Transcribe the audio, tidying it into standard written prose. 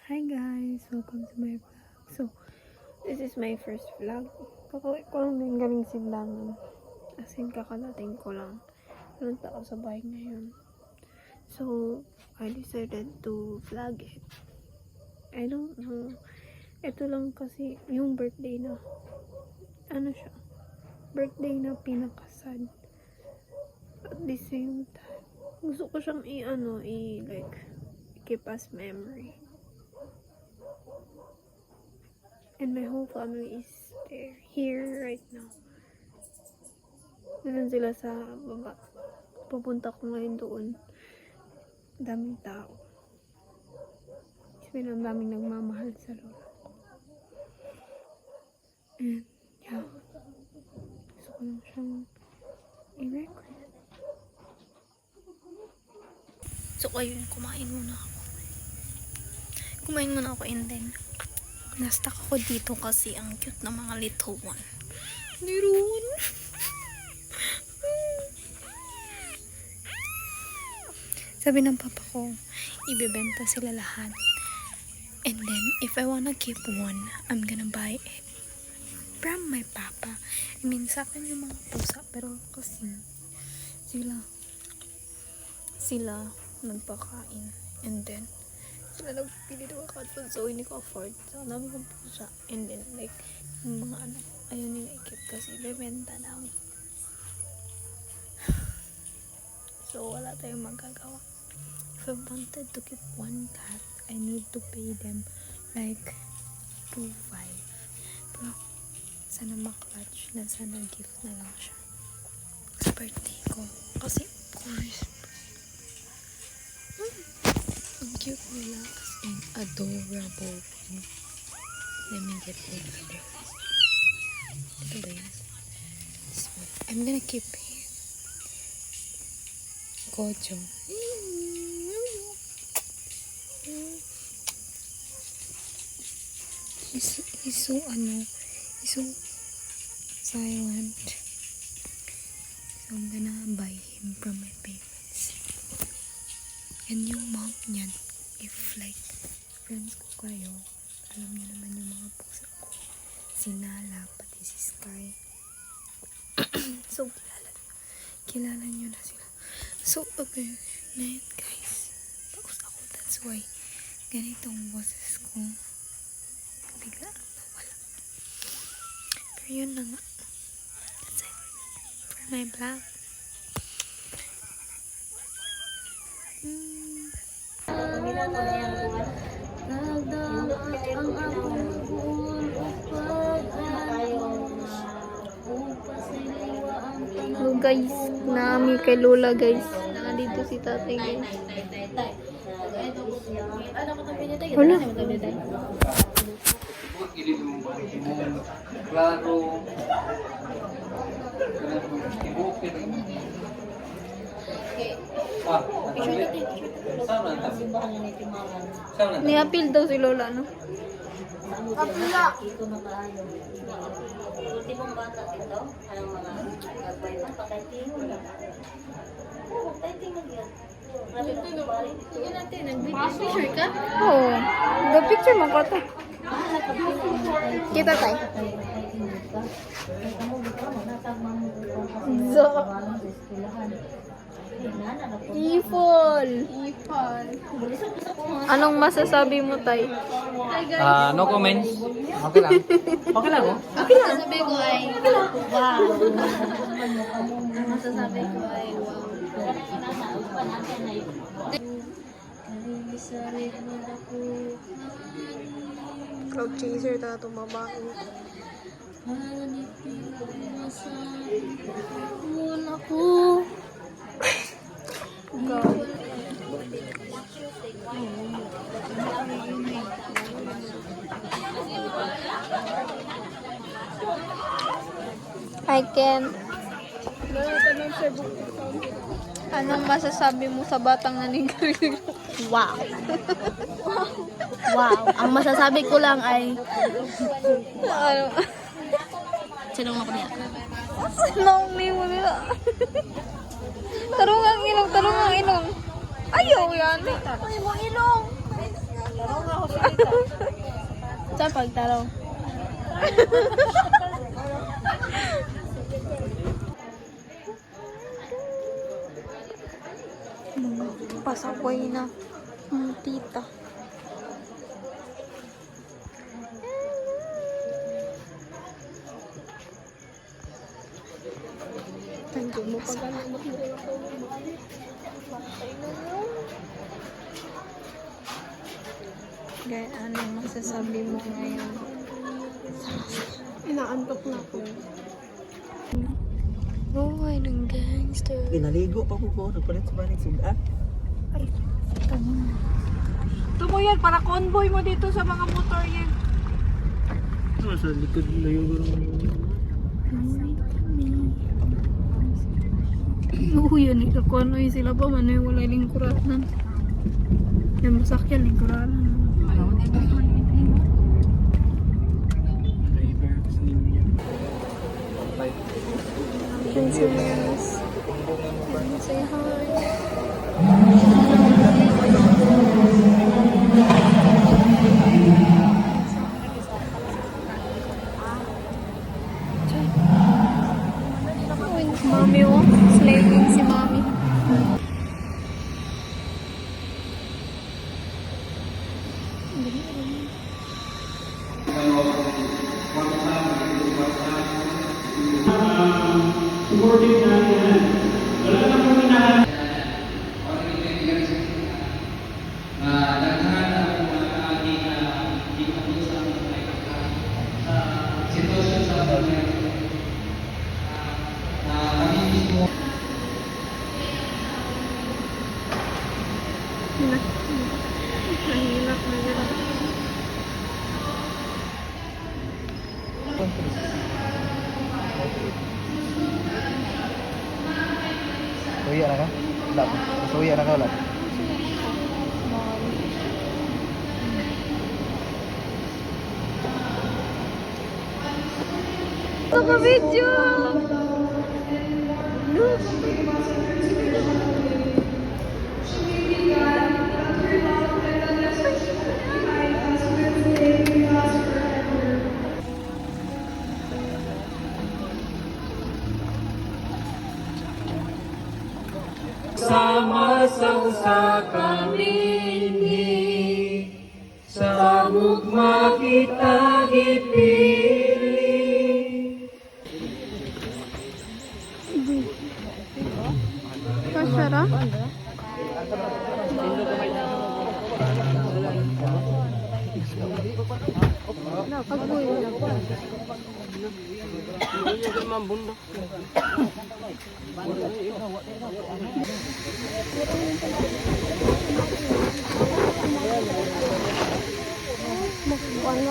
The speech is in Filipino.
Hi guys! Welcome to my vlog. So, this is my first vlog. Kakawin ko lang din galing simbahan. As in, kakadating ko lang. Punta ako sa bahay ngayon. So, I decided to vlog it. I don't know. Ito lang kasi yung birthday na. Ano siya? Birthday na pinakasad. At the same time, gusto ko siyang keep as memory. And my whole family is here right now. Nandun sila sa baba. Pupunta ko ngayon doon. Daming tao. Kasi ang daming nagmamahal sa lola ko. And yeah. Gusto ko lang siyang i-record. So ayun, kumain muna ako and then na-stuck ako dito kasi ang cute na mga little one. Meron. Sabi ng papa ko, ibebenta sila lahat. And then, if I wanna keep one, I'm gonna buy it from my papa. I mean, sa akin yung mga pusa, pero kasi sila nagpakain. And then, sila nagpili ng katun, so hindi ko afford. So, ang dami kong pusa. And then, like, yung mga ayaw nila ikip kasi bebenta daw. So, wala tayong magagawa. If I wanted to keep one cat, I need to pay them like 2,500. Pero, sana maklatch na, sana gift na lang siya. Sa birthday ko. Kasi, of course, ang cute nila, as in adorable. Let me get it. Ito ba yun? This one. I'm gonna keep him. Gojo. He's so silent. So I'm gonna buy him from my parents. And yung mom niyan, if like friends ko kayo, alam niyo naman yung mga pusa ko. Si Nala, pati si Sky. So, kilala niyo na sila. So, okay. Na yun, guys. Paus ako. That's why ganitong boses ko. Bigla nawala. Pero yun na nga. That's it. For my vlog. Hello guys, naami kay Lola guys. Nandito si tatay guys. Wala. Klaro. Ni-appeal daw si Lola, no? Kapila. Ultimong bata ito. Anong mga nagbayman? Pakaitingon. Oo, pakaitingon yan. Sige natin, nag-picture ka? Oo. Nag-picture mo ko to. Kita tayo. So, Ifol. Anong masasabi mo, Tay? No comments. Okay lang. Okay lang, oh. Masasabi ko ay wow. Masasabi ko ay wow. Cloud chaser na tumabaho. Ako. God. I can. Anong masasabi mo sa batang naninigarilyo? Wow. Wow. Ang masasabi ko lang ay Ano? sinong ako niya? Sinong ni mo nila? Tarungang ilong. Ayaw yan. Ay, mo ilong. Tarong ako sa Sa pagtaraw. Mga pasaway na tita. Thank you mo pag Gaya, anong masasabi mo ngayon? Inaantok na ako. Buhay ng gangster. Ginaligo pa ko, nagpalit sa banig sudan. Ito mo yan, para convoy mo dito sa mga motor yan. Sa likod na yung Oo, yan ikakuan ay sila pa man ay wala lingkuranan. Yan masakyan lingkuranan. Princess. Say hi. Mami oh, slaying si Mami. Nahilak na nila. Suya na ka? Wala. Suya na ka, wala. Sama video. Sama sa usa kami sa mugma kita gipili. Pasyara? Magkuhan